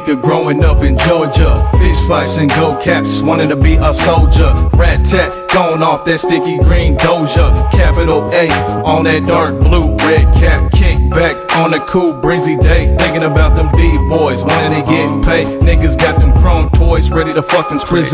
nigga growing up in Georgia. Fish fights and go caps, wanted to be a soldier. Rat tat, going off that sticky green Doja. Capital A on that dark blue, red cap. Kick back on a cool breezy day, thinking about them D-boys, wanting to get paid. Niggas got them chrome toys, ready to fucking sprizz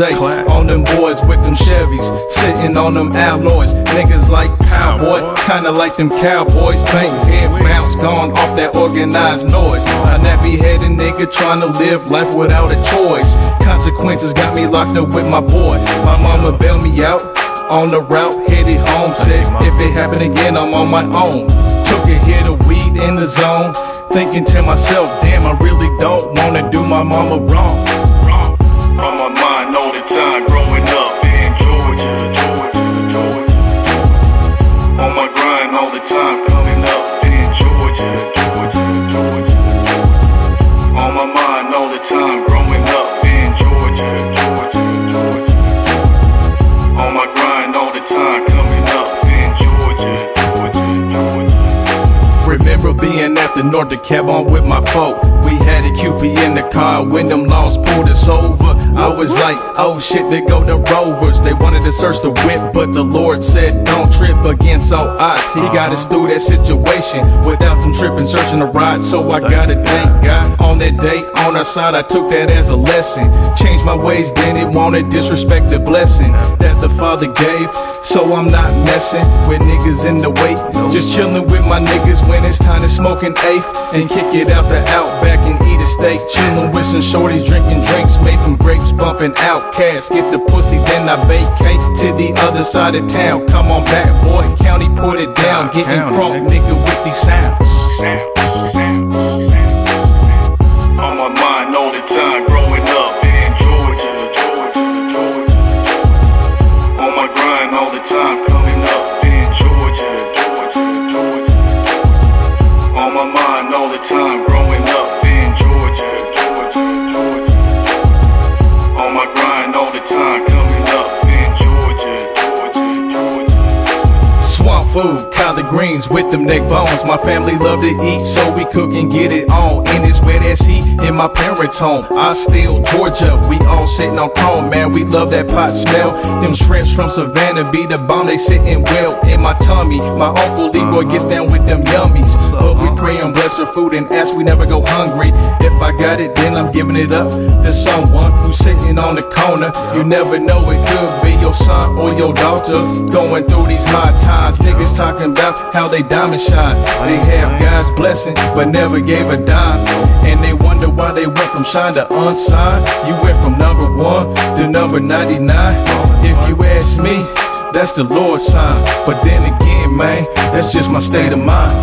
on them boys with them Chevys, sitting on them alloys. Niggas like cowboy, kinda like them cowboys. Bank head bounce, gone off that organized noise. A nappy-headed nigga trying to live life without a choice. Consequences got me locked up with my boy. My mama bailed me out on the route, headed home. Said if it happen again, I'm on my own. Took a hit of weed in the zone, thinking to myself, damn, I really don't wanna do my mama wrong. On my mind all the time, growing up in Georgia. On my grind all the time, coming up in Georgia. On my mind all the time, growing up in Georgia. On my grind all the time, coming up in Georgia. Remember being at the North to cab on with my folk. We had a QP in the car when them laws pulled us over. I was like, oh shit, they go the Rovers. They wanted to search the whip, but the Lord said don't trip against all odds. He got us through that situation without them tripping, searching the ride. So I gotta thank God on that day on our side. I took that as a lesson. Changed my ways, didn't wanna disrespect the blessing that the Father gave. So I'm not messing with niggas in the wait. Just chilling with my niggas when it's time to smoke an eighth and kick it out the Outback and eat a steak. Chillin' with some shorties, drinking drinks made from grapes, bumping Outcasts. Get the pussy, then I vacate to the other side of town. Come on back, boy, county, put it down. Getting crunk, nigga, with these sounds. On my mind all the time, growing up in Georgia. On my grind all the time, coming up in Georgia. On my mind all the time, growing up in Georgia. On my grind all the time, coming up in Georgia. Swamp food, collard greens with them neck bones. My family love to eat, so we cook and get it on. And it's wet as heat in my parents' home. I still Georgia, we all sitting on chrome, man. We love that pot smell. Them shrimps from Savannah be the bomb, they sitting well in my tummy. My uncle Leroy gets down with them yummies. But we pray and bless our food and ask we never go hungry. If I got it, then I'm giving it up to someone who's sitting on the corner. You never know, it could be your son or your daughter going through these hard times. Niggas talking about how they diamond shine. They have God's blessing, but never gave a dime. And they wonder why they went from shine to unsigned. You went from number 1 to number 99. If you ask me, that's the Lord's sign. But then again, man, that's just my state of mind.